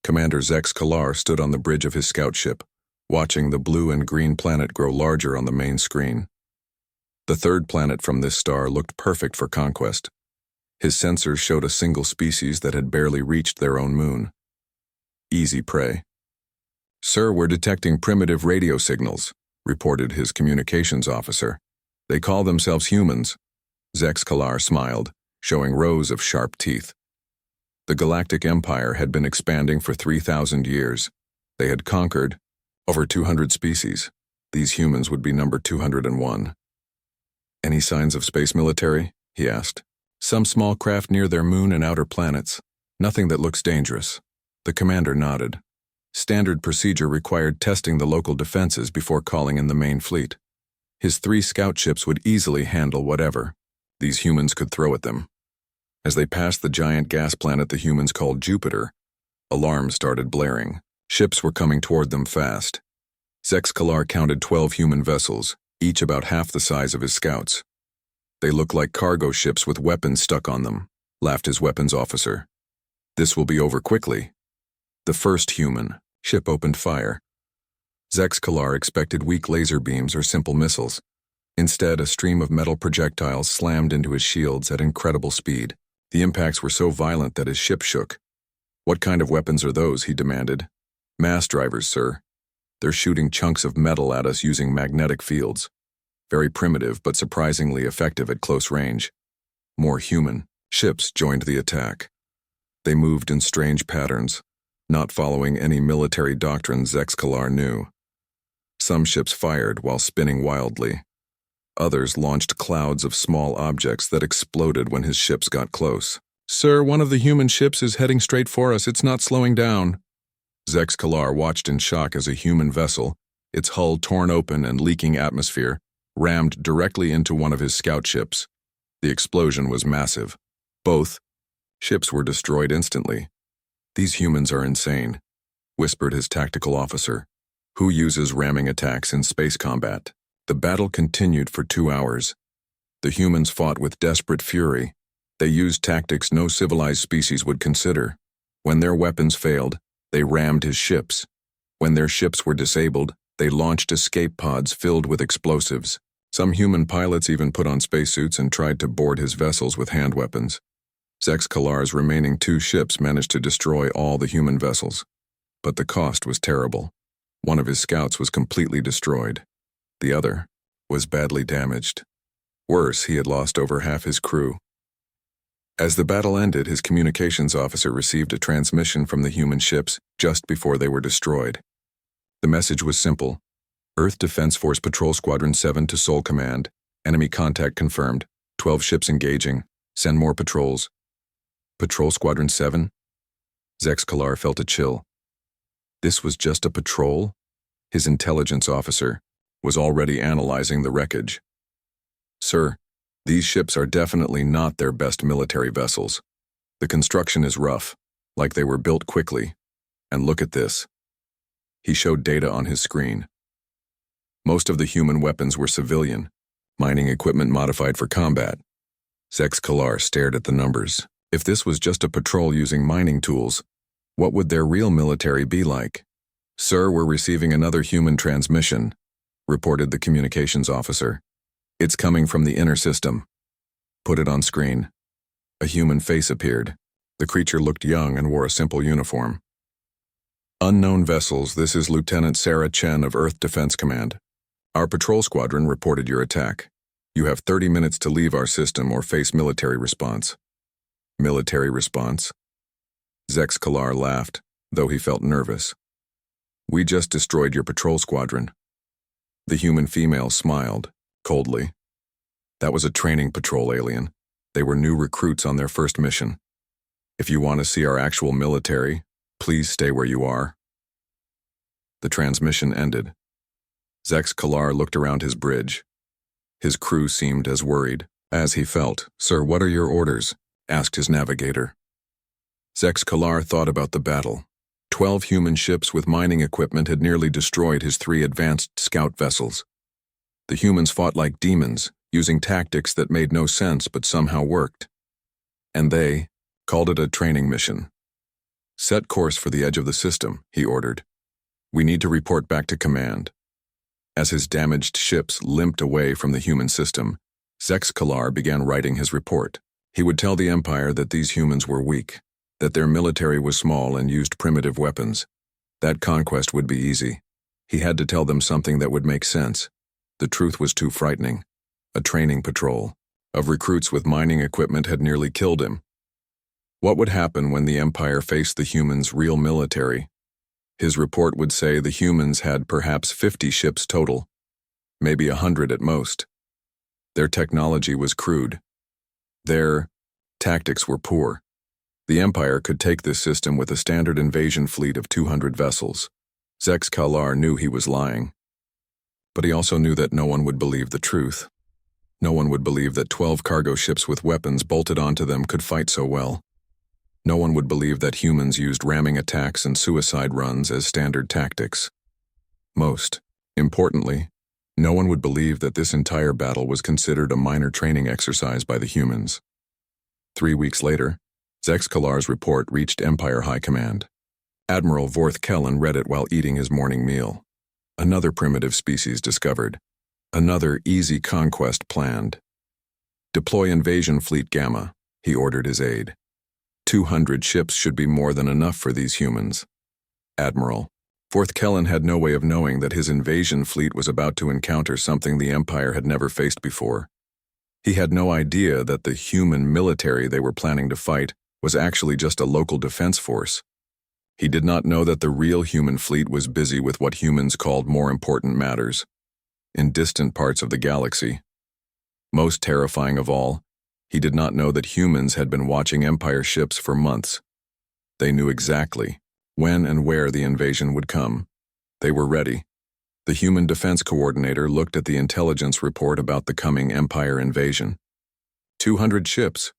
Commander Zex Kalar stood on the bridge of his scout ship, watching the blue and green planet grow larger on the main screen. The third planet from this star looked perfect for conquest. His sensors showed a single species that had barely reached their own moon. Easy prey. "Sir, we're detecting primitive radio signals," reported his communications officer. "They call themselves humans." Zex Kalar smiled, showing rows of sharp teeth. The Galactic Empire had been expanding for 3,000 years. They had conquered over 200 species. These humans would be number 201. "Any signs of space military?" he asked. "Some small craft near their moon and outer planets. Nothing that looks dangerous." The commander nodded. Standard procedure required testing the local defenses before calling in the main fleet. His 3 scout ships would easily handle whatever these humans could throw at them. As they passed the giant gas planet the humans called Jupiter, alarms started blaring. Ships were coming toward them fast. Zex Kalar counted 12 human vessels, each about half the size of his scouts. "They look like cargo ships with weapons stuck on them," laughed his weapons officer. "This will be over quickly." The first human ship opened fire. Zex Kalar expected weak laser beams or simple missiles. Instead, a stream of metal projectiles slammed into his shields at incredible speed. The impacts were so violent that his ship shook. "What kind of weapons are those?" he demanded. "Mass drivers, sir. They're shooting chunks of metal at us using magnetic fields. Very primitive, but surprisingly effective at close range." More human ships joined the attack. They moved in strange patterns, not following any military doctrine Zex Kalar knew. Some ships fired while spinning wildly. Others launched clouds of small objects that exploded when his ships got close. "Sir, one of the human ships is heading straight for us. It's not slowing down." Zex Kalar watched in shock as a human vessel, its hull torn open and leaking atmosphere, rammed directly into one of his scout ships. The explosion was massive. Both ships were destroyed instantly. "These humans are insane," whispered his tactical officer. "Who uses ramming attacks in space combat?" The battle continued for 2 hours. The humans fought with desperate fury. They used tactics no civilized species would consider. When their weapons failed, they rammed his ships. When their ships were disabled, they launched escape pods filled with explosives. Some human pilots even put on spacesuits and tried to board his vessels with hand weapons. Zex Kalar's remaining 2 ships managed to destroy all the human vessels. But the cost was terrible. One of his scouts was completely destroyed. The other was badly damaged. Worse, he had lost over half his crew. As the battle ended, his communications officer received a transmission from the human ships just before they were destroyed. The message was simple. "Earth Defense Force Patrol Squadron 7 to Sol Command. Enemy contact confirmed. 12 ships engaging. Send more patrols." Patrol Squadron 7? Zex Kalar felt a chill. This was just a patrol? His intelligence officer was already analyzing the wreckage. "Sir, these ships are definitely not their best military vessels. The construction is rough, like they were built quickly. And look at this." He showed data on his screen. Most of the human weapons were civilian, mining equipment modified for combat. Zex Kalar stared at the numbers. If this was just a patrol using mining tools, what would their real military be like? "Sir, we're receiving another human transmission," reported the communications officer. "It's coming from the inner system." "Put it on screen." A human face appeared. The creature looked young and wore a simple uniform. "Unknown vessels, this is Lieutenant Sarah Chen of Earth Defense Command. Our patrol squadron reported your attack. You have 30 minutes to leave our system or face military response." "Military response?" Zex Kalar laughed, though he felt nervous. "We just destroyed your patrol squadron." The human female smiled, coldly. "That was a training patrol, alien. They were new recruits on their first mission. If you want to see our actual military, please stay where you are." The transmission ended. Zex Kalar looked around his bridge. His crew seemed as worried as he felt. "Sir, what are your orders?" asked his navigator. Zex Kalar thought about the battle. 12 human ships with mining equipment had nearly destroyed his 3 advanced scout vessels. The humans fought like demons, using tactics that made no sense but somehow worked. And they called it a training mission. Set course for the edge of the system, he ordered. We need to report back to command. As his damaged ships limped away from the human system, Zex Kalar began writing his report. He would tell the Empire that these humans were weak, that their military was small and used primitive weapons. That conquest would be easy. He had to tell them something that would make sense. The truth was too frightening. A training patrol of recruits with mining equipment had nearly killed him. What would happen when the Empire faced the humans' real military? His report would say the humans had perhaps 50 ships total, maybe 100 at most. Their technology was crude. Their tactics were poor. The Empire could take this system with a standard invasion fleet of 200 vessels. Zex Kalar knew he was lying. But he also knew that no one would believe the truth. No one would believe that 12 cargo ships with weapons bolted onto them could fight so well. No one would believe that humans used ramming attacks and suicide runs as standard tactics. Most importantly, no one would believe that this entire battle was considered a minor training exercise by the humans. 3 weeks later, Zex Kalar's report reached Empire High Command. Admiral Vorth Kellen read it while eating his morning meal. Another primitive species discovered. Another easy conquest planned. Deploy Invasion Fleet Gamma, he ordered his aide. 200 ships should be more than enough for these humans. Admiral Vorth Kellen had no way of knowing that his invasion fleet was about to encounter something the Empire had never faced before. He had no idea that the human military they were planning to fight was actually just a local defense force. He did not know that the real human fleet was busy with what humans called more important matters, in distant parts of the galaxy. Most terrifying of all, he did not know that humans had been watching Empire ships for months. They knew exactly when and where the invasion would come. They were ready. The human defense coordinator looked at the intelligence report about the coming Empire invasion. 200 ships,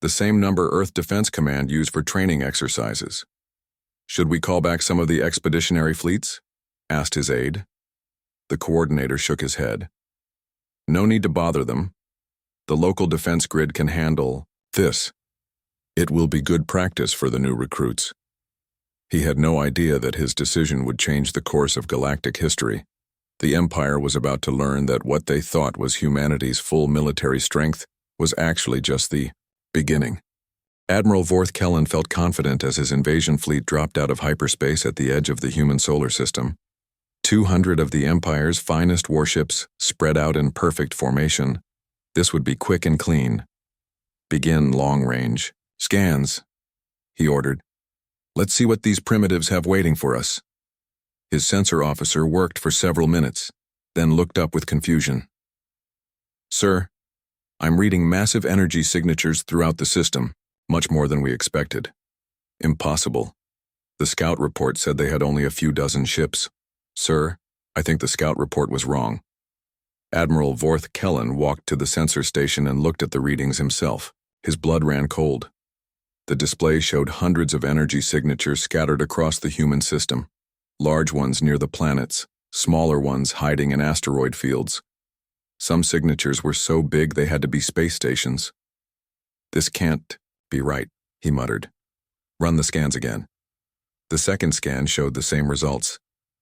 the same number Earth Defense Command used for training exercises. Should we call back some of the expeditionary fleets? Asked his aide. The coordinator shook his head. No need to bother them. The local defense grid can handle this. It will be good practice for the new recruits. He had no idea that his decision would change the course of galactic history. The Empire was about to learn that what they thought was humanity's full military strength was actually just the beginning. Admiral Vorth Kellen felt confident as his invasion fleet dropped out of hyperspace at the edge of the human solar system. 200 of the Empire's finest warships spread out in perfect formation. This would be quick and clean. Begin long-range scans, he ordered. Let's see what these primitives have waiting for us. His sensor officer worked for several minutes, then looked up with confusion. Sir, I'm reading massive energy signatures throughout the system, much more than we expected. Impossible. The scout report said they had only a few dozen ships. Sir, I think the scout report was wrong. Admiral Vorth Kellen walked to the sensor station and looked at the readings himself. His blood ran cold. The display showed hundreds of energy signatures scattered across the human system. Large ones near the planets, smaller ones hiding in asteroid fields. Some signatures were so big they had to be space stations. This can't be right, he muttered. Run the scans again. The second scan showed the same results.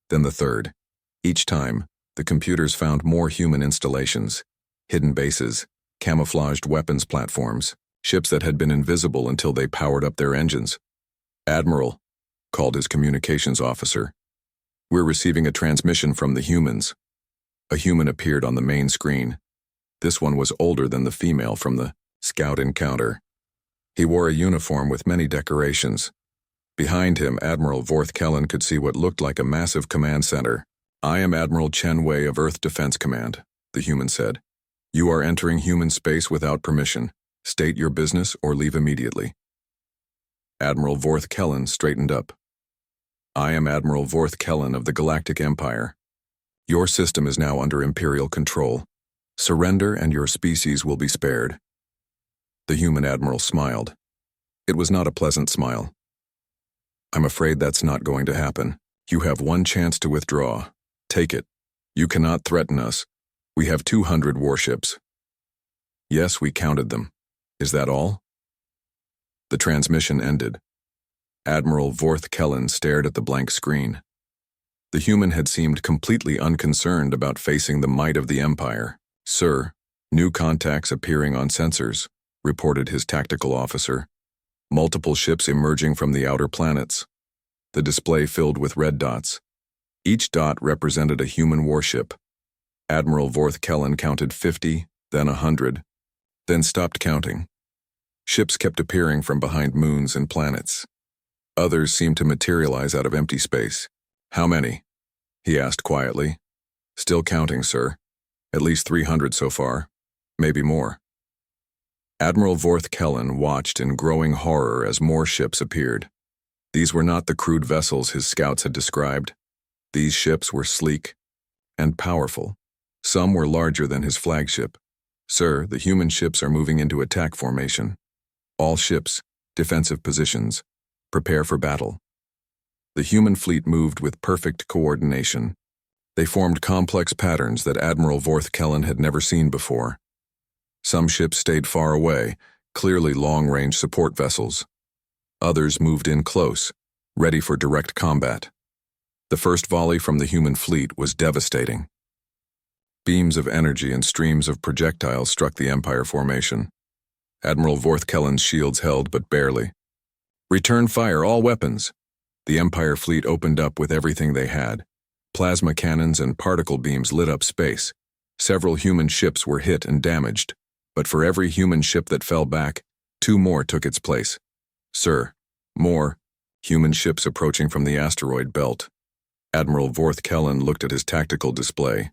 Then the third. Each time, the computers found more human installations, hidden bases, camouflaged weapons platforms, ships that had been invisible until they powered up their engines. Admiral, called his communications officer. We're receiving a transmission from the humans. A human appeared on the main screen. This one was older than the female from the scout encounter. He wore a uniform with many decorations. Behind him, Admiral Vorth Kellen could see what looked like a massive command center. I am Admiral Chen Wei of Earth Defense Command, the human said. You are entering human space without permission. State your business or leave immediately. Admiral Vorth Kellen straightened up. I am Admiral Vorth Kellen of the Galactic Empire. Your system is now under Imperial control. Surrender and your species will be spared. The human admiral smiled. It was not a pleasant smile. I'm afraid that's not going to happen. You have one chance to withdraw. Take it. You cannot threaten us. We have 200 warships. Yes, we counted them. Is that all? The transmission ended. Admiral Vorth Kellen stared at the blank screen. The human had seemed completely unconcerned about facing the might of the Empire. "Sir, new contacts appearing on sensors," reported his tactical officer. "Multiple ships emerging from the outer planets." The display filled with red dots. Each dot represented a human warship. Admiral Vorth Kellen counted 50, then 100, then stopped counting. Ships kept appearing from behind moons and planets. Others seemed to materialize out of empty space. "How many?" he asked quietly. "Still counting, sir. At least 300 so far. Maybe more." Admiral Vorth Kellen watched in growing horror as more ships appeared. These were not the crude vessels his scouts had described. These ships were sleek and powerful. Some were larger than his flagship. "Sir, the human ships are moving into attack formation. All ships, defensive positions. Prepare for battle." The human fleet moved with perfect coordination. They formed complex patterns that Admiral Vorth Kellen had never seen before. Some ships stayed far away, clearly long-range support vessels. Others moved in close, ready for direct combat. The first volley from the human fleet was devastating. Beams of energy and streams of projectiles struck the Empire formation. Admiral Vorth Kellen's shields held, but barely. "Return fire, all weapons!" The Empire fleet opened up with everything they had. Plasma cannons and particle beams lit up space. Several human ships were hit and damaged, but for every human ship that fell back, 2 more took its place. "Sir, more human ships approaching from the asteroid belt." Admiral Vorth Kellen looked at his tactical display.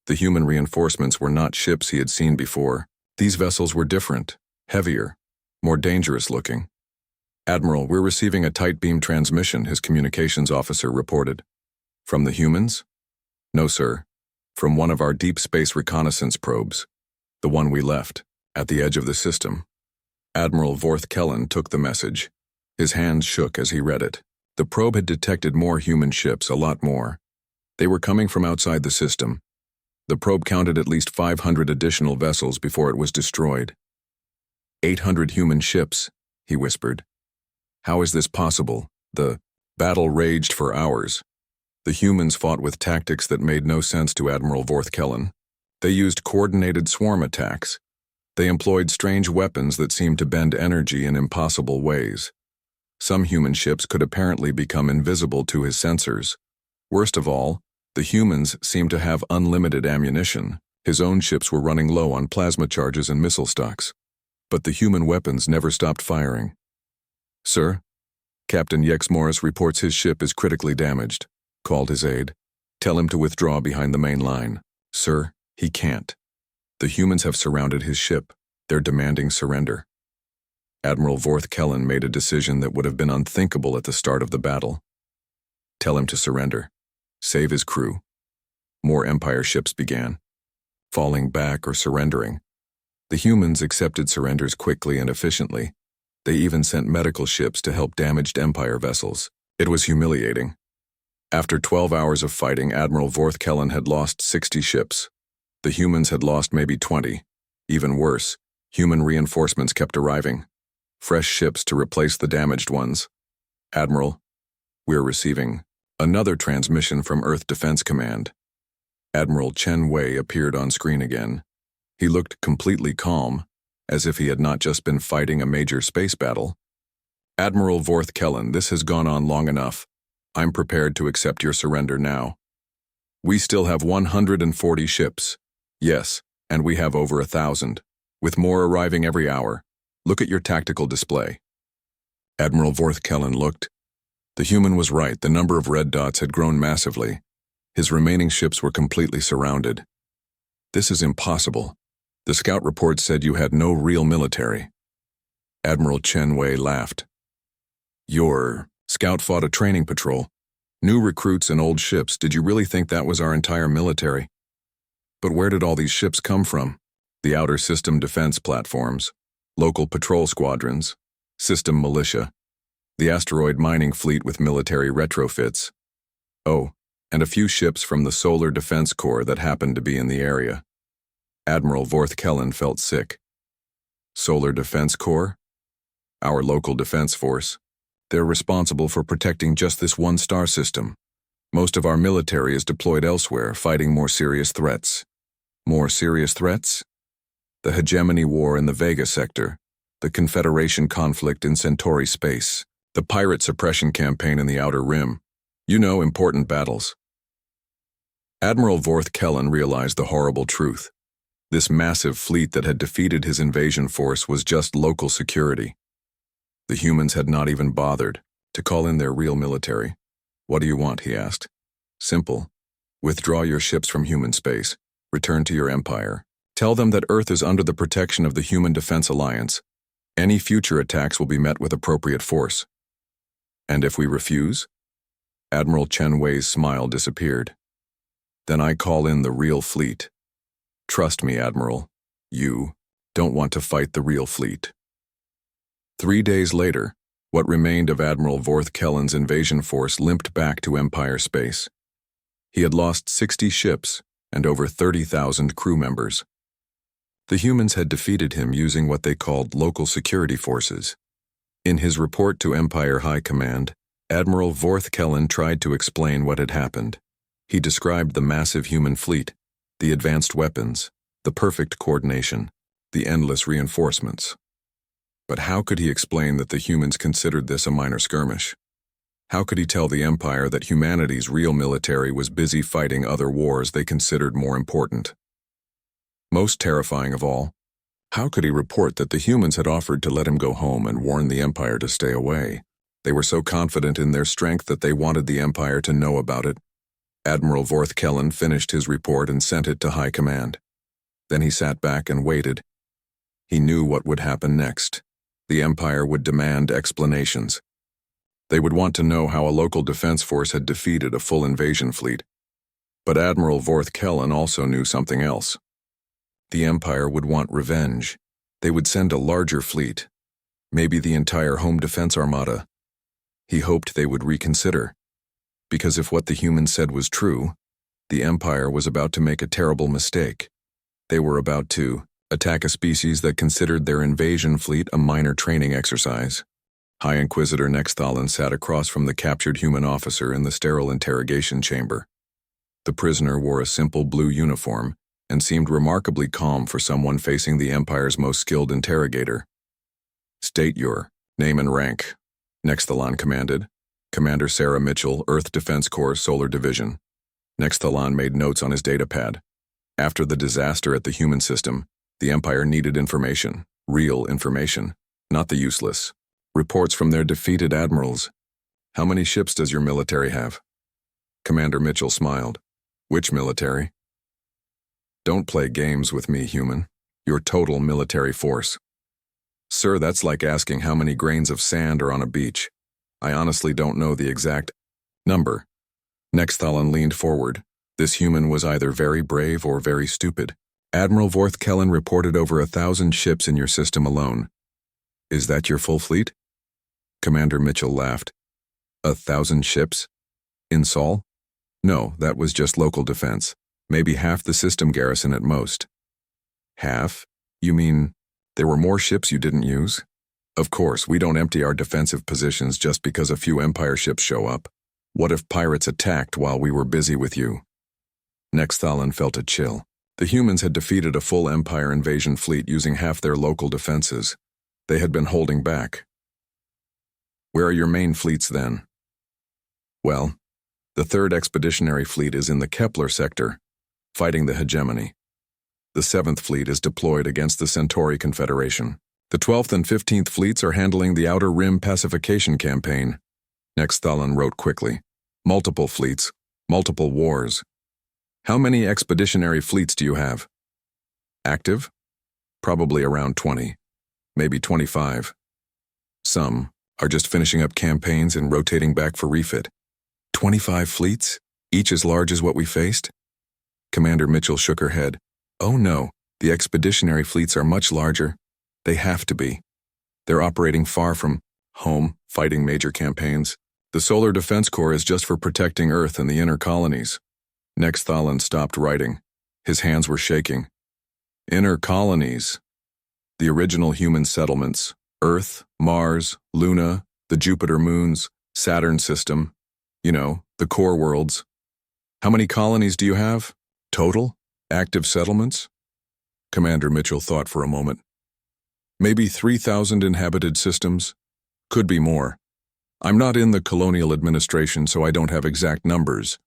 The human reinforcements were not ships he had seen before. These vessels were different, heavier, more dangerous looking. "Admiral, we're receiving a tight beam transmission," his communications officer reported. "From the humans?" "No, sir. From one of our deep space reconnaissance probes. The one we left, at the edge of the system." Admiral Vorth Kellen took the message. His hands shook as he read it. The probe had detected more human ships, a lot more. They were coming from outside the system. The probe counted at least 500 additional vessels before it was destroyed. 800 human ships," he whispered. "How is this possible?" The battle raged for hours. The humans fought with tactics that made no sense to Admiral Vorth Kellen. They used coordinated swarm attacks. They employed strange weapons that seemed to bend energy in impossible ways. Some human ships could apparently become invisible to his sensors. Worst of all, the humans seemed to have unlimited ammunition. His own ships were running low on plasma charges and missile stocks. But the human weapons never stopped firing. "Sir, Captain Yex Morris reports his ship is critically damaged," called his aide. "Tell him to withdraw behind the main line." "Sir, he can't. The humans have surrounded his ship. They're demanding surrender." Admiral Vorth Kellen made a decision that would have been unthinkable at the start of the battle. Tell him to surrender. Save his crew. More Empire ships began, falling back or surrendering. The humans accepted surrenders quickly and efficiently. They even sent medical ships to help damaged Empire vessels. It was humiliating. After 12 hours of fighting, Admiral Vorth Kellen had lost 60 ships. The humans had lost maybe 20. Even worse, human reinforcements kept arriving. Fresh ships to replace the damaged ones. "Admiral, we're receiving another transmission from Earth Defense Command." Admiral Chen Wei appeared on screen again. He looked completely calm, as if he had not just been fighting a major space battle. "Admiral Vorth Kellen, this has gone on long enough. I'm prepared to accept your surrender now. We still have 140 ships. Yes, and we have over 1,000, with more arriving every hour. Look at your tactical display." Admiral Vorth Kellen looked. The human was right. The number of red dots had grown massively. His remaining ships were completely surrounded. "This is impossible. The scout report said you had no real military." Admiral Chen Wei laughed. "Your scout fought a training patrol. New recruits and old ships. Did you really think that was our entire military? But where did all these ships come from? The outer system defense platforms, local patrol squadrons, system militia, the asteroid mining fleet with military retrofits. Oh, and a few ships from the Solar Defense Corps that happened to be in the area." Admiral Vorth Kellen felt sick. "Solar Defense Corps? Our local defense force. They're responsible for protecting just this one star system. Most of our military is deployed elsewhere, fighting more serious threats. More serious threats? The hegemony war in the Vega sector, the Confederation conflict in Centauri space, the pirate suppression campaign in the Outer Rim. Important battles. Admiral Vorth Kellen realized the horrible truth. This massive fleet that had defeated his invasion force was just local security. The humans had not even bothered to call in their real military. "What do you want?" he asked. "Simple. Withdraw your ships from human space. Return to your empire. Tell them that Earth is under the protection of the Human Defense Alliance. Any future attacks will be met with appropriate force." "And if we refuse?" Admiral Chen Wei's smile disappeared. "Then I call in the real fleet. Trust me, Admiral, you don't want to fight the real fleet." 3 days later, what remained of Admiral Vorth Kellen's invasion force limped back to Empire space. He had lost 60 ships and over 30,000 crew members. The humans had defeated him using what they called local security forces. In his report to Empire High Command, Admiral Vorth Kellen tried to explain what had happened. He described the massive human fleet, the advanced weapons, the perfect coordination, the endless reinforcements. But how could he explain that the humans considered this a minor skirmish? How could he tell the Empire that humanity's real military was busy fighting other wars they considered more important? Most terrifying of all, how could he report that the humans had offered to let him go home and warn the Empire to stay away? They were so confident in their strength that they wanted the Empire to know about it. Admiral Vorth Kellen finished his report and sent it to High Command. Then he sat back and waited. He knew what would happen next. The Empire would demand explanations. They would want to know how a local defense force had defeated a full invasion fleet. But Admiral Vorth Kellen also knew something else. The Empire would want revenge. They would send a larger fleet, maybe the entire home defense armada. He hoped they would reconsider, because if what the humans said was true, the Empire was about to make a terrible mistake. They were about to attack a species that considered their invasion fleet a minor training exercise. High Inquisitor Nexthalan sat across from the captured human officer in the sterile interrogation chamber. The prisoner wore a simple blue uniform and seemed remarkably calm for someone facing the Empire's most skilled interrogator. "State your name and rank," Nexthalan commanded. "Commander Sarah Mitchell, Earth Defense Corps, Solar Division." Nexthalan made notes on his datapad. After the disaster at the human system, the Empire needed information, real information, not the useless. Reports from their defeated admirals. "How many ships does your military have?" Commander Mitchell smiled. "Which military?" "Don't play games with me, human. Your total military force." "Sir, that's like asking how many grains of sand are on a beach. I honestly don't know the exact number." Nexthalan leaned forward. This human was either very brave or very stupid. "Admiral Vorth Kellen reported over 1,000 ships in your system alone. Is that your full fleet?" Commander Mitchell laughed. 1,000 ships? In Sol? No, that was just local defense. Maybe half the system garrison at most. Half? You mean there were more ships you didn't use? Of course, we don't empty our defensive positions just because a few Empire ships show up. What if pirates attacked while we were busy with you? Nexthalan felt a chill. The humans had defeated a full Empire invasion fleet using half their local defenses. They had been holding back. Where are your main fleets then? Well, the 3rd Expeditionary Fleet is in the Kepler sector, fighting the hegemony. The 7th Fleet is deployed against the Centauri Confederation. The 12th and 15th Fleets are handling the Outer Rim pacification campaign. Nexthalan wrote quickly. Multiple fleets, multiple wars. How many expeditionary fleets do you have? Active? Probably around 20, maybe 25. Some are just finishing up campaigns and rotating back for refit. 25 fleets, each as large as what we faced? Commander Mitchell shook her head. Oh no, the expeditionary fleets are much larger. They have to be. They're operating far from home, fighting major campaigns. The Solar Defense Corps is just for protecting Earth and the inner colonies. Nexthalan stopped writing. His hands were shaking. Inner colonies. The original human settlements, Earth, Mars, Luna, The Jupiter moons, Saturn system, the core worlds. How many colonies do you have? Total? Active settlements? Commander Mitchell thought for a moment. Maybe 3,000 inhabited systems? Could be more. I'm not in the colonial administration, so I don't have exact numbers.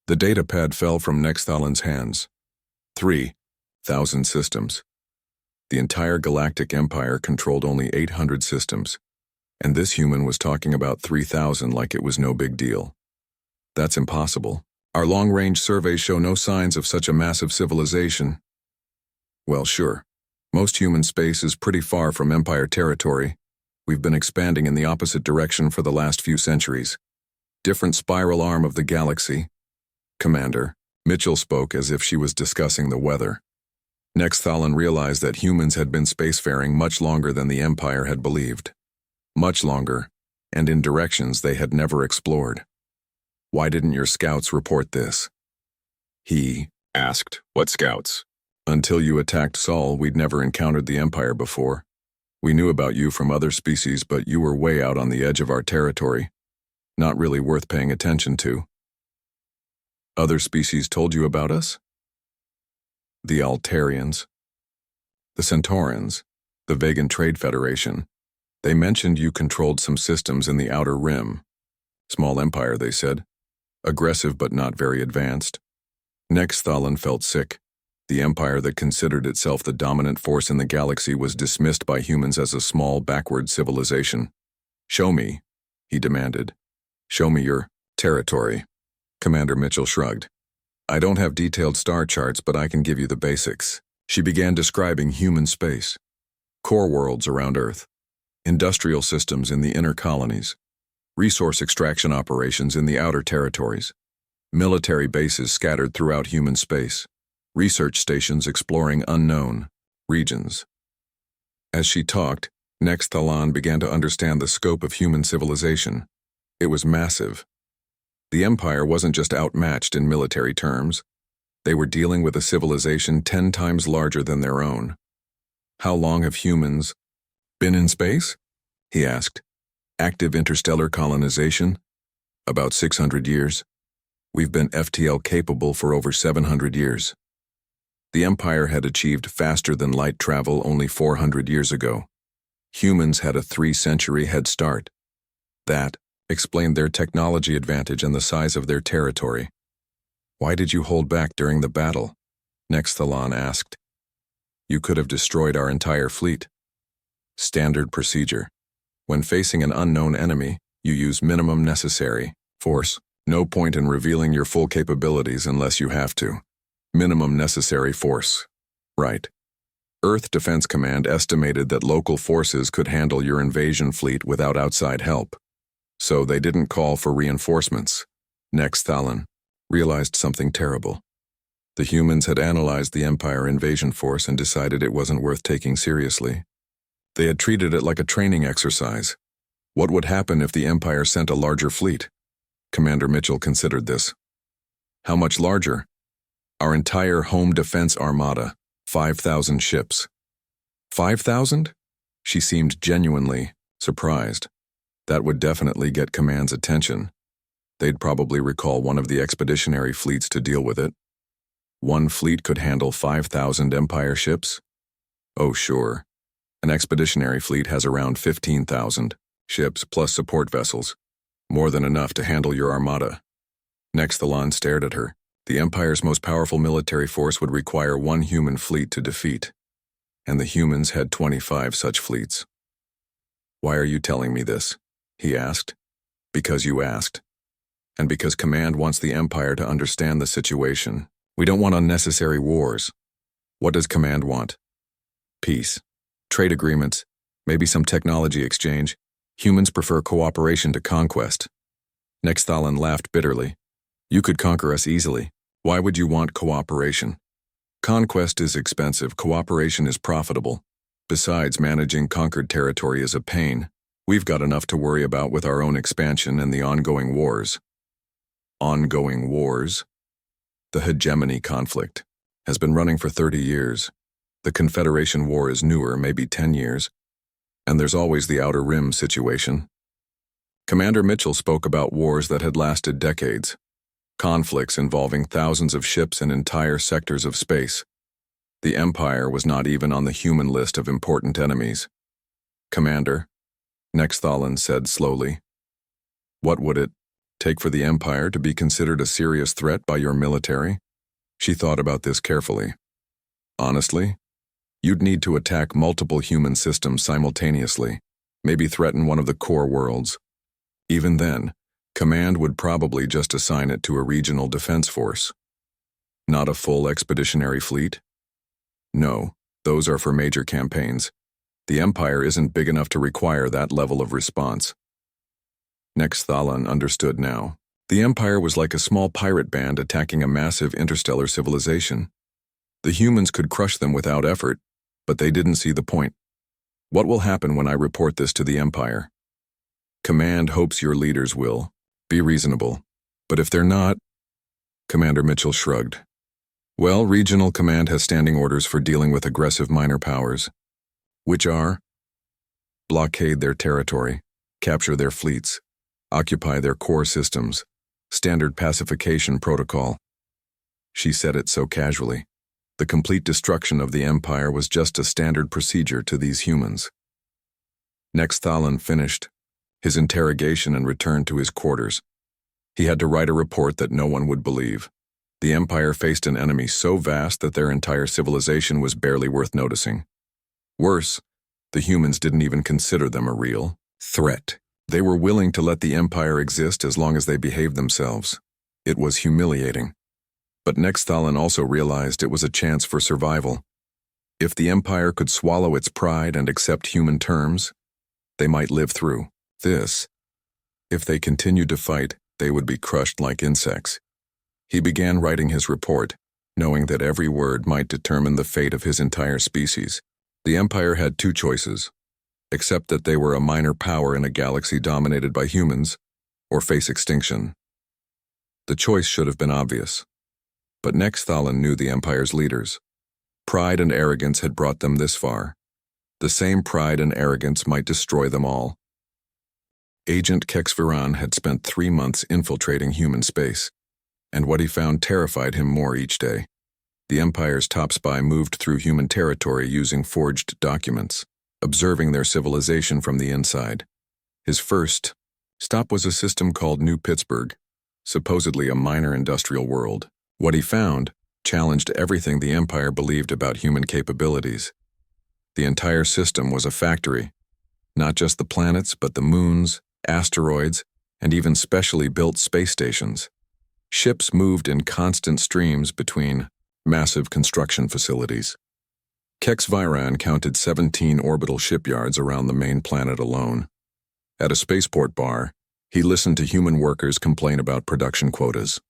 The data pad fell from Nexthalen's hands. 3,000 systems. The entire Galactic Empire controlled only 800 systems, and this human was talking about 3,000 like it was no big deal. That's impossible. Our long-range surveys show no signs of such a massive civilization. Well, sure. Most human space is pretty far from Empire territory. We've been expanding in the opposite direction for the last few centuries. Different spiral arm of the galaxy. Commander, Mitchell spoke as if she was discussing the weather. Nexthalen realized that humans had been spacefaring much longer than the Empire had believed. Much longer, and in directions they had never explored. Why didn't your scouts report this? He asked, What scouts? Until you attacked Sol, we'd never encountered the Empire before. We knew about you from other species, but you were way out on the edge of our territory. Not really worth paying attention to. Other species told you about us? The Altarians, the Centaurans, the Vegan Trade Federation. They mentioned you controlled some systems in the Outer Rim. Small empire, they said. Aggressive but not very advanced. Nexthalen felt sick. The empire that considered itself the dominant force in the galaxy was dismissed by humans as a small, backward civilization. Show me, he demanded. Show me your territory. Commander Mitchell shrugged. I don't have detailed star charts, but I can give you the basics. She began describing human space. Core worlds around Earth. Industrial systems in the inner colonies. Resource extraction operations in the outer territories. Military bases scattered throughout human space. Research stations exploring unknown regions. As she talked, Nexthalen began to understand the scope of human civilization. It was massive. The Empire wasn't just outmatched in military terms. They were dealing with a civilization 10 times larger than their own. How long have humans been in space? He asked. Active interstellar colonization? About 600 years. We've been FTL capable for over 700 years. The Empire had achieved faster-than-light travel only 400 years ago. Humans had a 3-century head start. That explained their technology advantage and the size of their territory. Why did you hold back during the battle? Nexthalen asked. You could have destroyed our entire fleet. Standard procedure. When facing an unknown enemy, you use minimum necessary force. No point in revealing your full capabilities unless you have to. Minimum necessary force. Right. Earth Defense Command estimated that local forces could handle your invasion fleet without outside help. So they didn't call for reinforcements. Nexthalen realized something terrible. The humans had analyzed the Empire invasion force and decided it wasn't worth taking seriously. They had treated it like a training exercise. What would happen if the Empire sent a larger fleet? Commander Mitchell considered this. How much larger? Our entire home defense armada, 5,000 ships. 5,000? She seemed genuinely surprised. That would definitely get Command's attention. They'd probably recall one of the expeditionary fleets to deal with it. One fleet could handle 5,000 Empire ships? Oh, sure. An expeditionary fleet has around 15,000 ships plus support vessels. More than enough to handle your armada. Nexthalen stared at her. The Empire's most powerful military force would require one human fleet to defeat. And the humans had 25 such fleets. Why are you telling me this? He asked. Because you asked. And because Command wants the Empire to understand the situation. We don't want unnecessary wars. What does Command want? Peace. Trade agreements. Maybe some technology exchange. Humans prefer cooperation to conquest. Nexthalen laughed bitterly. You could conquer us easily. Why would you want cooperation? Conquest is expensive, cooperation is profitable. Besides, managing conquered territory is a pain. We've got enough to worry about with our own expansion and the ongoing wars. Ongoing wars? The hegemony conflict has been running for 30 years. The Confederation War is newer, maybe 10 years. And there's always the Outer Rim situation. Commander Mitchell spoke about wars that had lasted decades, conflicts involving thousands of ships and entire sectors of space. The Empire was not even on the human list of important enemies. Commander, Nexthalan said slowly, what would it take for the Empire to be considered a serious threat by your military? She thought about this carefully. Honestly, you'd need to attack multiple human systems simultaneously, maybe threaten one of the core worlds. Even then, Command would probably just assign it to a regional defense force. Not a full expeditionary fleet? No, those are for major campaigns. The Empire isn't big enough to require that level of response. Nexthalan understood now. The Empire was like a small pirate band attacking a massive interstellar civilization. The humans could crush them without effort, but they didn't see the point. What will happen when I report this to the Empire? Command hopes your leaders will be reasonable, but if they're not, Commander Mitchell shrugged. Well, Regional Command has standing orders for dealing with aggressive minor powers, which are blockade their territory, capture their fleets, occupy their core systems, standard pacification protocol. She said it so casually. The complete destruction of the Empire was just a standard procedure to these humans. Nexthalan finished his interrogation and returned to his quarters. He had to write a report that no one would believe. The Empire faced an enemy so vast that their entire civilization was barely worth noticing. Worse, the humans didn't even consider them a real threat. They were willing to let the Empire exist as long as they behaved themselves. It was humiliating. But Nexthalan also realized it was a chance for survival. If the Empire could swallow its pride and accept human terms, they might live through this. If they continued to fight, they would be crushed like insects. He began writing his report, knowing that every word might determine the fate of his entire species. The Empire had two choices: accept that they were a minor power in a galaxy dominated by humans, or face extinction. The choice should have been obvious. But Nexthalan knew the Empire's leaders. Pride and arrogance had brought them this far. The same pride and arrogance might destroy them all. Agent Kexviran had spent 3 months infiltrating human space, and what he found terrified him more each day. The Empire's top spy moved through human territory using forged documents, observing their civilization from the inside. His first stop was a system called New Pittsburgh, supposedly a minor industrial world. What he found challenged everything the Empire believed about human capabilities. The entire system was a factory, not just the planets, but the moons, asteroids, and even specially built space stations. Ships moved in constant streams between massive construction facilities. Kexviran counted 17 orbital shipyards around the main planet alone. At a spaceport bar, he listened to human workers complain about production quotas.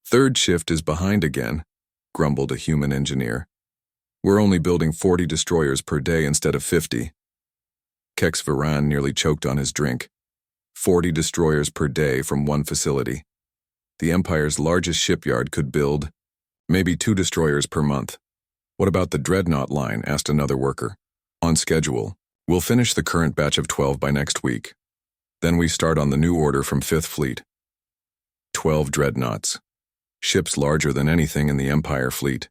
"Third shift is behind again," grumbled a human engineer. "We're only building 40 destroyers per day instead of 50. Kexviran nearly choked on his drink. 40 destroyers per day from one facility. The Empire's largest shipyard could build maybe 2 destroyers per month. "What about the Dreadnought line?" asked another worker. "On schedule. We'll finish the current batch of 12 by next week. Then we start on the new order from 5th Fleet. 12 dreadnoughts. Ships larger than anything in the Empire fleet.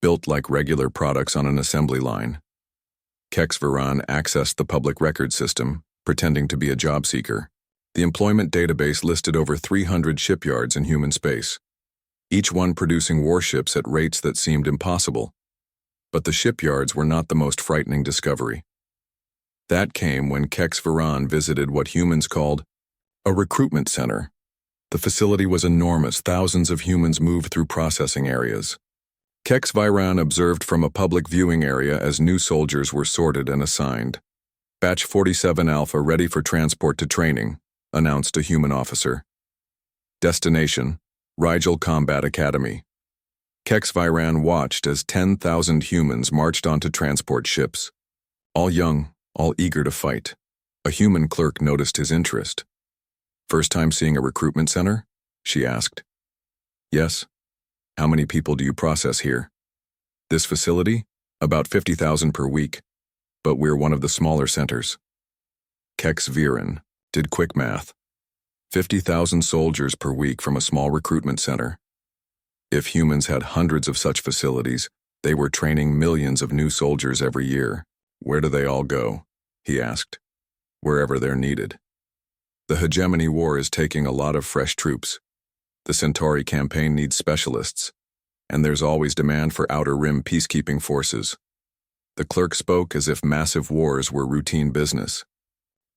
Built like regular products on an assembly line." Kexviran accessed the public record system, pretending to be a job seeker. The employment database listed over 300 shipyards in human space, each one producing warships at rates that seemed impossible. But the shipyards were not the most frightening discovery. That came when Kexviran visited what humans called a recruitment center. The facility was enormous. Thousands of humans moved through processing areas. Kexviran observed from a public viewing area as new soldiers were sorted and assigned. "Batch 47 Alpha ready for transport to training," announced a human officer. "Destination, Rigel Combat Academy." Kexviran watched as 10,000 humans marched onto transport ships. All young, all eager to fight. A human clerk noticed his interest. "First time seeing a recruitment center?" she asked. "Yes. How many people do you process here?" "This facility? About 50,000 per week, but we're one of the smaller centers." Kexviran did quick math. 50,000 soldiers per week from a small recruitment center. If humans had hundreds of such facilities, they were training millions of new soldiers every year. Where do they all go? He asked. Wherever they're needed. The Hegemony War is taking a lot of fresh troops. The Centauri campaign needs specialists, and there's always demand for Outer Rim peacekeeping forces. The clerk spoke as if massive wars were routine business.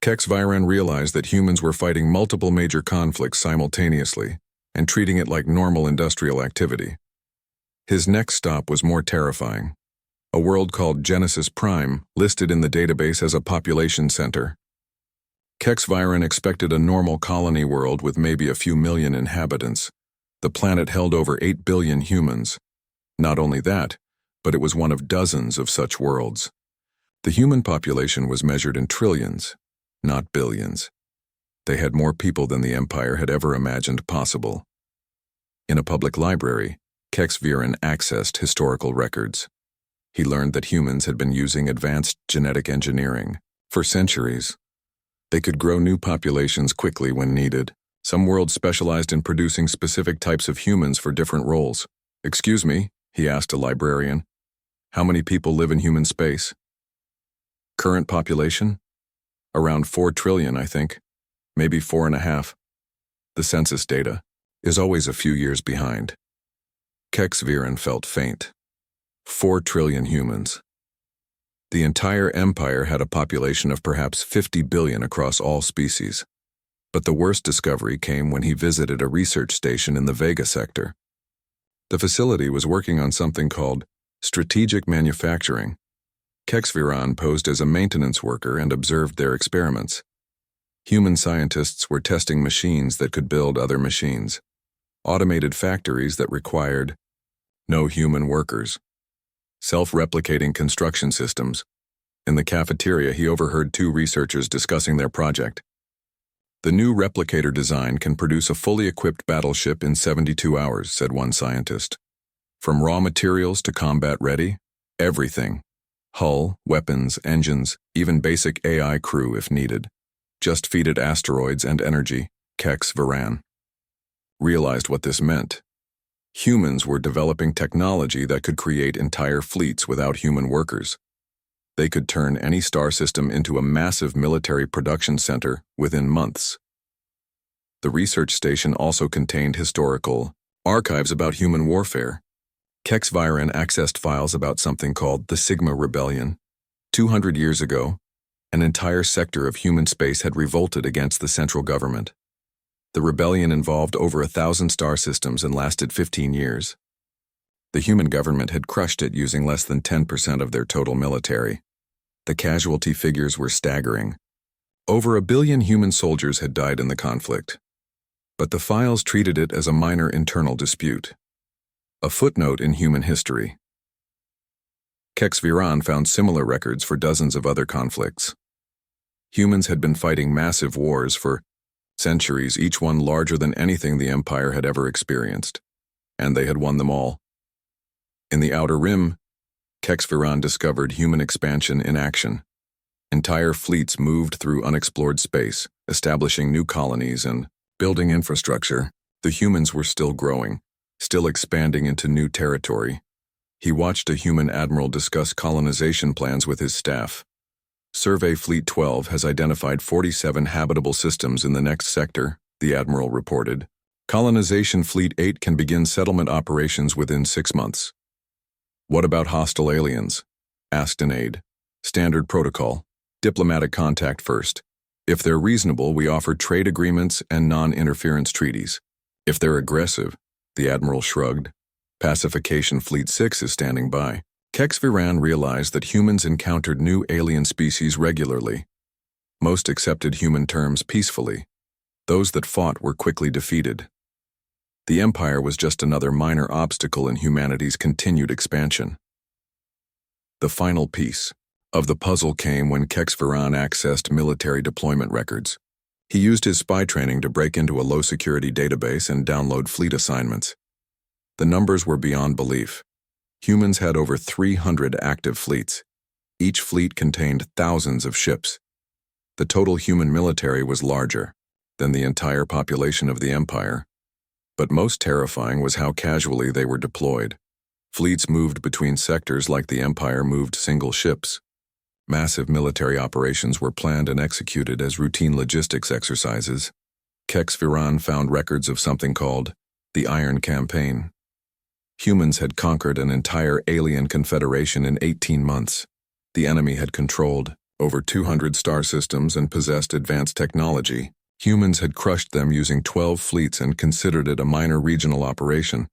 Kex Viran realized that humans were fighting multiple major conflicts simultaneously and treating it like normal industrial activity. His next stop was more terrifying. A world called Genesis Prime, listed in the database as a population center. Kex Viran expected a normal colony world with maybe a few million inhabitants. The planet held over 8 billion humans. Not only that, but it was one of dozens of such worlds. The human population was measured in trillions, not billions. They had more people than the Empire had ever imagined possible. In a public library, Kex Viran accessed historical records. He learned that humans had been using advanced genetic engineering for centuries. They could grow new populations quickly when needed. Some worlds specialized in producing specific types of humans for different roles. "Excuse me," he asked a librarian. "How many people live in human space?" "Current population? Around 4 trillion, I think. Maybe 4.5. The census data is always a few years behind." Kex Viran felt faint. 4 trillion humans. The entire empire had a population of perhaps 50 billion across all species. But the worst discovery came when he visited a research station in the Vega sector. The facility was working on something called strategic manufacturing. Kex Viran posed as a maintenance worker and observed their experiments. Human scientists were testing machines that could build other machines. Automated factories that required no human workers. Self-replicating construction systems. In the cafeteria, he overheard 2 researchers discussing their project. "The new replicator design can produce a fully equipped battleship in 72 hours, said one scientist. "From raw materials to combat ready, everything. Hull, weapons, engines, even basic AI crew if needed. Just feed it asteroids and energy," Kex Viran realized what this meant. Humans were developing technology that could create entire fleets without human workers. They could turn any star system into a massive military production center within months. The research station also contained historical archives about human warfare. Kex Viran accessed files about something called the Sigma Rebellion. 200 years ago, an entire sector of human space had revolted against the central government. The rebellion involved over 1,000 star systems and lasted 15 years. The human government had crushed it using less than 10% of their total military. The casualty figures were staggering. Over 1 billion human soldiers had died in the conflict. But the files treated it as a minor internal dispute. A footnote in human history. Kex Viran found similar records for dozens of other conflicts. Humans had been fighting massive wars for centuries, each one larger than anything the Empire had ever experienced. And they had won them all. In the Outer Rim, Kex Viran discovered human expansion in action. Entire fleets moved through unexplored space, establishing new colonies and building infrastructure. The humans were still growing, still expanding into new territory. He watched a human admiral discuss colonization plans with his staff. Survey Fleet 12 has identified 47 habitable systems in the next sector, the admiral reported. Colonization Fleet 8 can begin settlement operations within 6 months. "What about hostile aliens?" asked an aide. "Standard protocol. Diplomatic contact first. If they're reasonable, we offer trade agreements and non-interference treaties. If they're aggressive," the admiral shrugged. "Pacification Fleet 6 is standing by." Kex Viran realized that humans encountered new alien species regularly. Most accepted human terms peacefully. Those that fought were quickly defeated. The Empire was just another minor obstacle in humanity's continued expansion. The final piece of the puzzle came when Kex Viran accessed military deployment records. He used his spy training to break into a low-security database and download fleet assignments. The numbers were beyond belief. Humans had over 300 active fleets. Each fleet contained thousands of ships. The total human military was larger than the entire population of the Empire. But most terrifying was how casually they were deployed. Fleets moved between sectors like the Empire moved single ships. Massive military operations were planned and executed as routine logistics exercises. Kex Viran found records of something called the Iron Campaign. Humans had conquered an entire alien confederation in 18 months. The enemy had controlled over 200 star systems and possessed advanced technology. Humans had crushed them using 12 fleets and considered it a minor regional operation.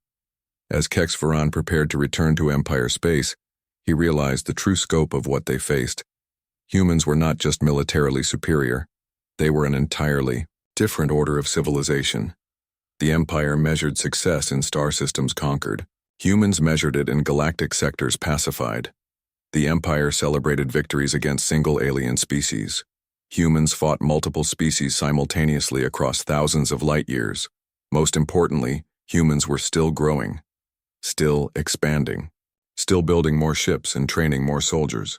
As Kex Viran prepared to return to Empire space, he realized the true scope of what they faced. Humans were not just militarily superior. They were an entirely different order of civilization. The Empire measured success in star systems conquered. Humans measured it in galactic sectors pacified. The Empire celebrated victories against single alien species. Humans fought multiple species simultaneously across thousands of light years. Most importantly, humans were still growing, still expanding, still building more ships and training more soldiers.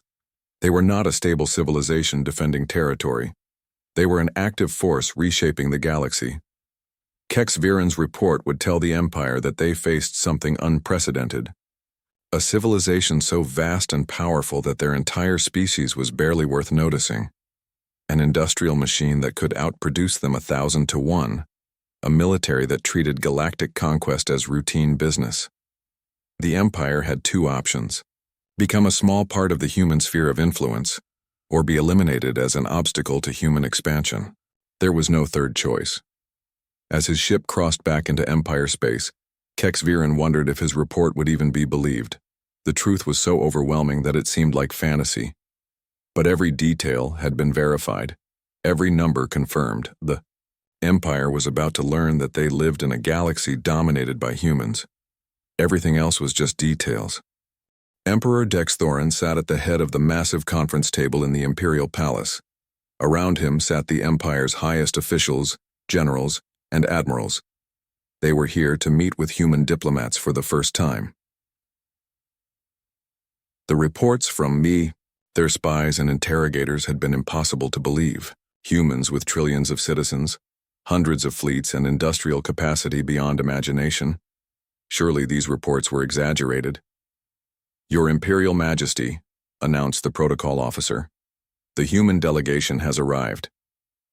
They were not a stable civilization defending territory. They were an active force reshaping the galaxy. Kex Viran's report would tell the Empire that they faced something unprecedented. A civilization so vast and powerful that their entire species was barely worth noticing. An industrial machine that could outproduce them 1,000 to 1. A military that treated galactic conquest as routine business. The Empire had two options: become a small part of the human sphere of influence, or be eliminated as an obstacle to human expansion. There was no third choice. As his ship crossed back into Empire space, Kex Viran wondered if his report would even be believed. The truth was so overwhelming that it seemed like fantasy. But every detail had been verified, every number confirmed. The Empire was about to learn that they lived in a galaxy dominated by humans. Everything else was just details. Emperor Dex Thorin sat at the head of the massive conference table in the Imperial Palace. Around him sat the Empire's highest officials, generals, and admirals. They were here to meet with human diplomats for the first time. The reports from their spies and interrogators had been impossible to believe. Humans with trillions of citizens, hundreds of fleets, and industrial capacity beyond imagination. Surely these reports were exaggerated. "Your Imperial Majesty," announced the protocol officer, "the human delegation has arrived."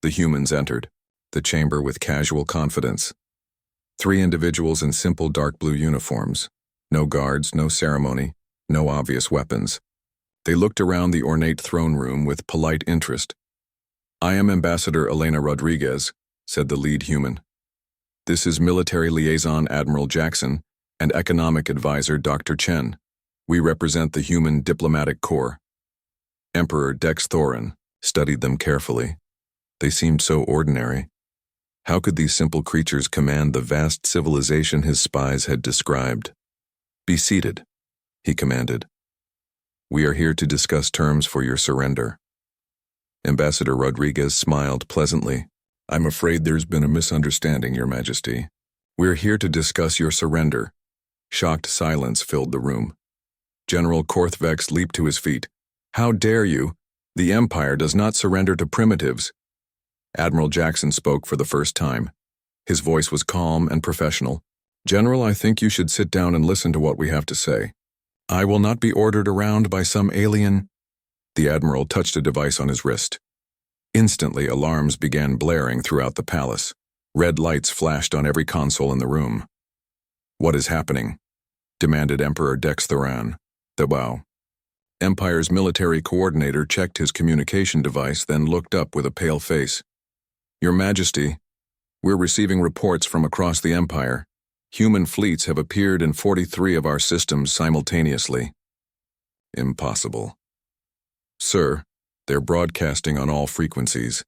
The humans entered the chamber with casual confidence. 3 individuals in simple dark blue uniforms. No guards, no ceremony, no obvious weapons. They looked around the ornate throne room with polite interest. "I am Ambassador Elena Rodriguez," said the lead human. "This is Military Liaison Admiral Jackson and Economic Advisor Dr. Chen. We represent the Human Diplomatic Corps." Emperor Dex Thorin studied them carefully. They seemed so ordinary. How could these simple creatures command the vast civilization his spies had described? "Be seated," he commanded. "We are here to discuss terms for your surrender." Ambassador Rodriguez smiled pleasantly. "I'm afraid there's been a misunderstanding, Your Majesty. We're here to discuss your surrender." Shocked silence filled the room. General Korthvex leaped to his feet. "How dare you? The Empire does not surrender to primitives." Admiral Jackson spoke for the first time. His voice was calm and professional. "General, I think you should sit down and listen to what we have to say. I will not be ordered around by some alien." The Admiral touched a device on his wrist. Instantly, alarms began blaring throughout the palace. Red lights flashed on every console in the room. "What is happening?" demanded Emperor Dex Thorin. "Wow." Empire's military coordinator checked his communication device, then looked up with a pale face. "Your Majesty, we're receiving reports from across the Empire. Human fleets have appeared in 43 of our systems simultaneously." "Impossible." "Sir, they're broadcasting on all frequencies.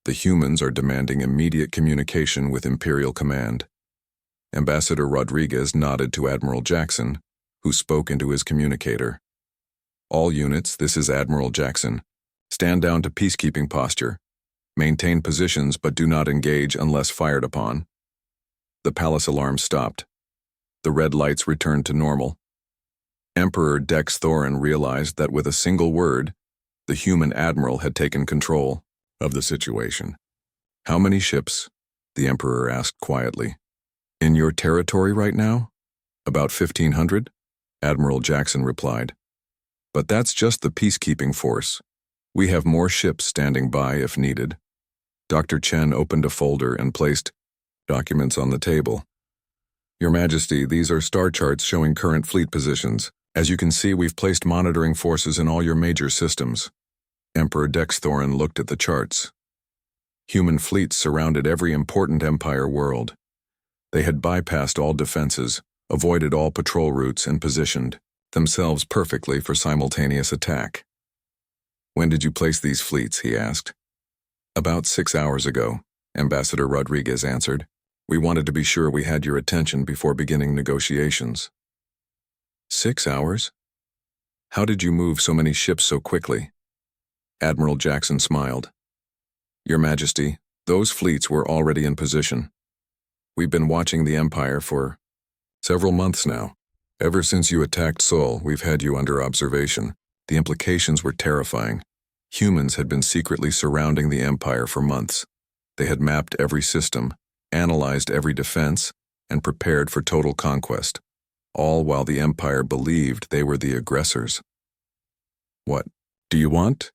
The humans are demanding immediate communication with Imperial Command." Ambassador Rodriguez nodded to Admiral Jackson, who spoke into his communicator. "All units, this is Admiral Jackson. Stand down to peacekeeping posture. Maintain positions but do not engage unless fired upon." The palace alarm stopped. The red lights returned to normal. Emperor Dex Thorin realized that with a single word, the human admiral had taken control. of the situation. How many ships? The Emperor asked quietly. In your territory right now? About 1,500? Admiral Jackson replied. But that's just the peacekeeping force. We have more ships standing by if needed. Dr. Chen opened a folder and placed documents on the table. Your Majesty, these are star charts showing current fleet positions. As you can see, we've placed monitoring forces in all your major systems. Emperor Dexthorin looked at the charts. Human fleets surrounded every important Empire world. They had bypassed all defenses, avoided all patrol routes, and positioned themselves perfectly for simultaneous attack. When did you place these fleets? He asked. About 6 hours ago, Ambassador Rodriguez answered. We wanted to be sure we had your attention before beginning negotiations. 6 hours? How did you move so many ships so quickly? Admiral Jackson smiled. Your Majesty, those fleets were already in position. We've been watching the Empire for several months now. Ever since you attacked Seoul, we've had you under observation. The implications were terrifying. Humans had been secretly surrounding the Empire for months. They had mapped every system, analyzed every defense, and prepared for total conquest, all while the Empire believed they were the aggressors. What do you want?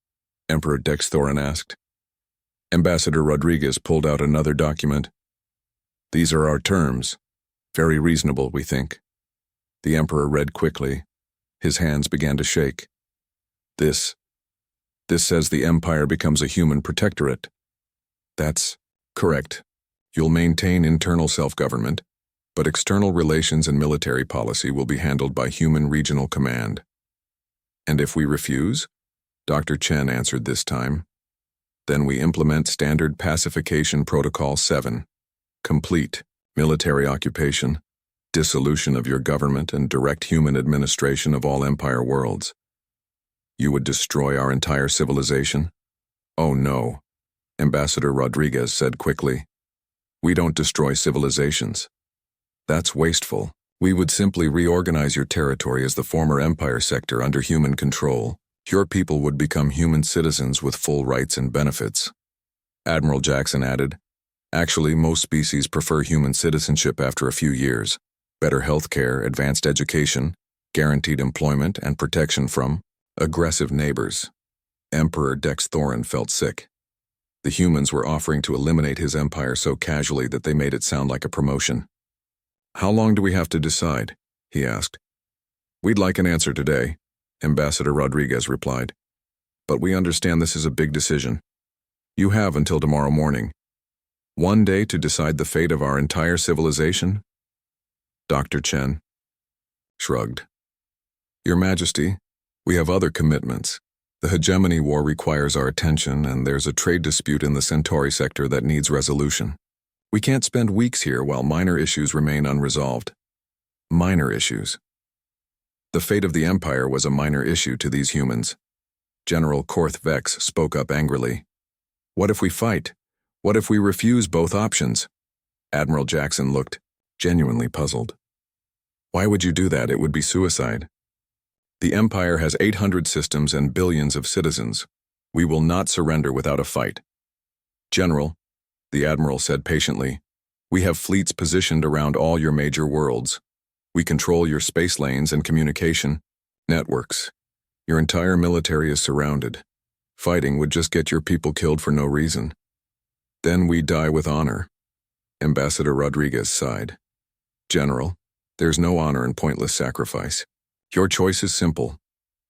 Emperor Dexthorin asked. Ambassador Rodriguez pulled out another document. These are our terms. Very reasonable, we think. The Emperor read quickly. His hands began to shake. This says the Empire becomes a human protectorate. That's correct. You'll maintain internal self-government, but external relations and military policy will be handled by Human Regional Command. And if we refuse? Dr. Chen answered this time. Then we implement Standard Pacification Protocol 7. Complete military occupation, dissolution of your government, and direct human administration of all Empire worlds. You would destroy our entire civilization? Oh no, Ambassador Rodriguez said quickly. We don't destroy civilizations. That's wasteful. We would simply reorganize your territory as the former Empire sector under human control. Your people would become human citizens with full rights and benefits. Admiral Jackson added, actually, most species prefer human citizenship after a few years. Better health care, advanced education, guaranteed employment, and protection from aggressive neighbors. Emperor Dexthorin felt sick. The humans were offering to eliminate his empire so casually that they made it sound like a promotion. How long do we have to decide? He asked. We'd like an answer today, Ambassador Rodriguez replied. But we understand this is a big decision. You have until tomorrow morning. One day to decide the fate of our entire civilization? Dr. Chen shrugged. Your Majesty, we have other commitments. The Hegemony War requires our attention, and there's a trade dispute in the Centauri sector that needs resolution. We can't spend weeks here while minor issues remain unresolved. Minor issues. The fate of the Empire was a minor issue to these humans. General Korth Vex spoke up angrily. What if we fight? What if we refuse both options? Admiral Jackson looked genuinely puzzled. Why would you do that? It would be suicide. The Empire has 800 systems and billions of citizens. We will not surrender without a fight. General, the Admiral said patiently, we have fleets positioned around all your major worlds. We control your space lanes and communication networks. Your entire military is surrounded. Fighting would just get your people killed for no reason. Then we die with honor. Ambassador Rodriguez sighed. General, there's no honor in pointless sacrifice. Your choice is simple.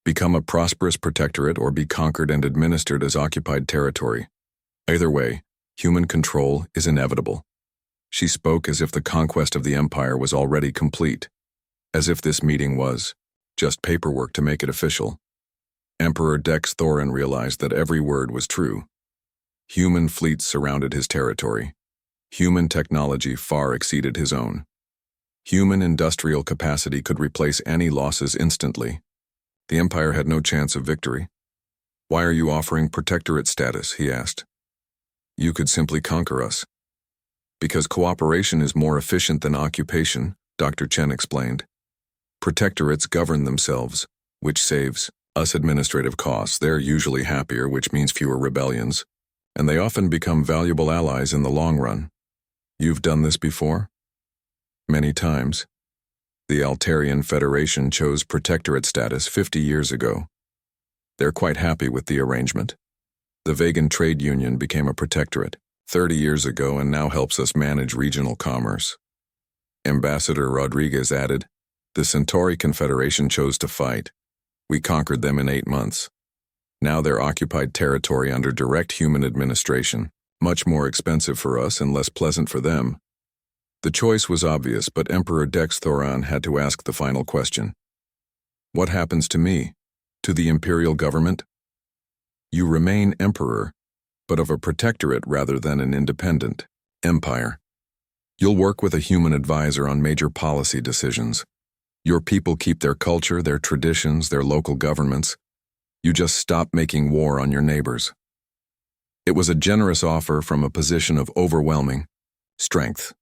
Become a prosperous protectorate or be conquered and administered as occupied territory. Either way, human control is inevitable. She spoke as if the conquest of the Empire was already complete, as if this meeting was just paperwork to make it official. Emperor Dexthorin realized that every word was true. Human fleets surrounded his territory. Human technology far exceeded his own. Human industrial capacity could replace any losses instantly. The Empire had no chance of victory. Why are you offering protectorate status? He asked. You could simply conquer us. Because cooperation is more efficient than occupation, Dr. Chen explained. Protectorates govern themselves, which saves us administrative costs. They're usually happier, which means fewer rebellions. and they often become valuable allies in the long run. You've done this before? Many times. The Altarian Federation chose protectorate status 50 years ago. They're quite happy with the arrangement. The Vegan Trade Union became a protectorate 30 years ago and now helps us manage regional commerce. Ambassador Rodriguez added, "The Centauri Confederation chose to fight. We conquered them in 8 months. Now they're occupied territory under direct human administration, much more expensive for us and less pleasant for them." The choice was obvious, but Emperor Dex Thoran had to ask the final question. What happens to me? To the imperial government? You remain emperor, but of a protectorate rather than an independent empire. You'll work with a human advisor on major policy decisions. Your people keep their culture, their traditions, their local governments. You just stop making war on your neighbors. It was a generous offer from a position of overwhelming strength.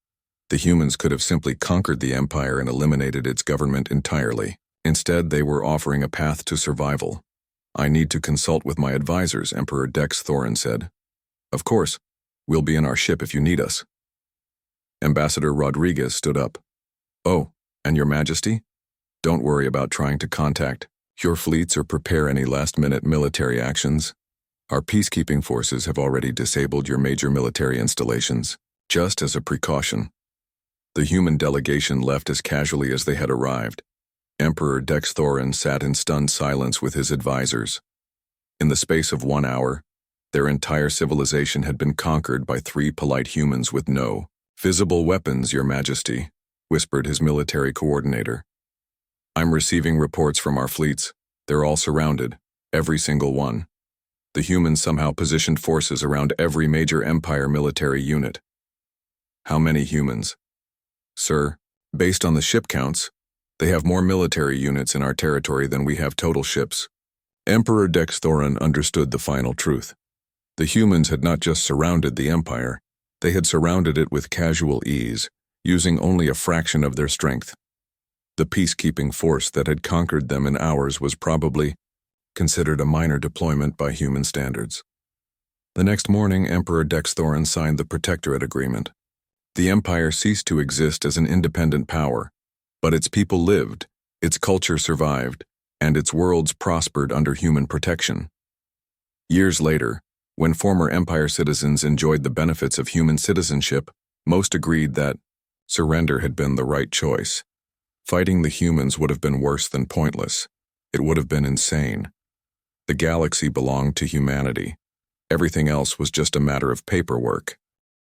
The humans could have simply conquered the empire and eliminated its government entirely. Instead, they were offering a path to survival. "I need to consult with my advisors," Emperor Dex Thoran said. "Of course, we'll be in our ship if you need us." Ambassador Rodriguez stood up. "Oh, and your Majesty? Don't worry about trying to contact your fleets or prepare any last-minute military actions. Our peacekeeping forces have already disabled your major military installations, just as a precaution." The human delegation left as casually as they had arrived. Emperor Dex Thoran sat in stunned silence with his advisors. In the space of 1 hour, their entire civilization had been conquered by 3 polite humans with no visible weapons, Your Majesty, whispered his military coordinator. "I'm receiving reports from our fleets. They're all surrounded, every single one. The humans somehow positioned forces around every major empire military unit." "How many humans?" "Sir, based on the ship counts, they have more military units in our territory than we have total ships." Emperor Dex Thoran understood the final truth. The humans had not just surrounded the empire, they had surrounded it with casual ease, using only a fraction of their strength. The peacekeeping force that had conquered them in hours was probably considered a minor deployment by human standards. The next morning, Emperor Dex Thoran signed the Protectorate Agreement. The empire ceased to exist as an independent power, but its people lived, its culture survived, and its worlds prospered under human protection. Years later, when former empire citizens enjoyed the benefits of human citizenship, most agreed that surrender had been the right choice. Fighting the humans would have been worse than pointless. It would have been insane. The galaxy belonged to humanity. Everything else was just a matter of paperwork.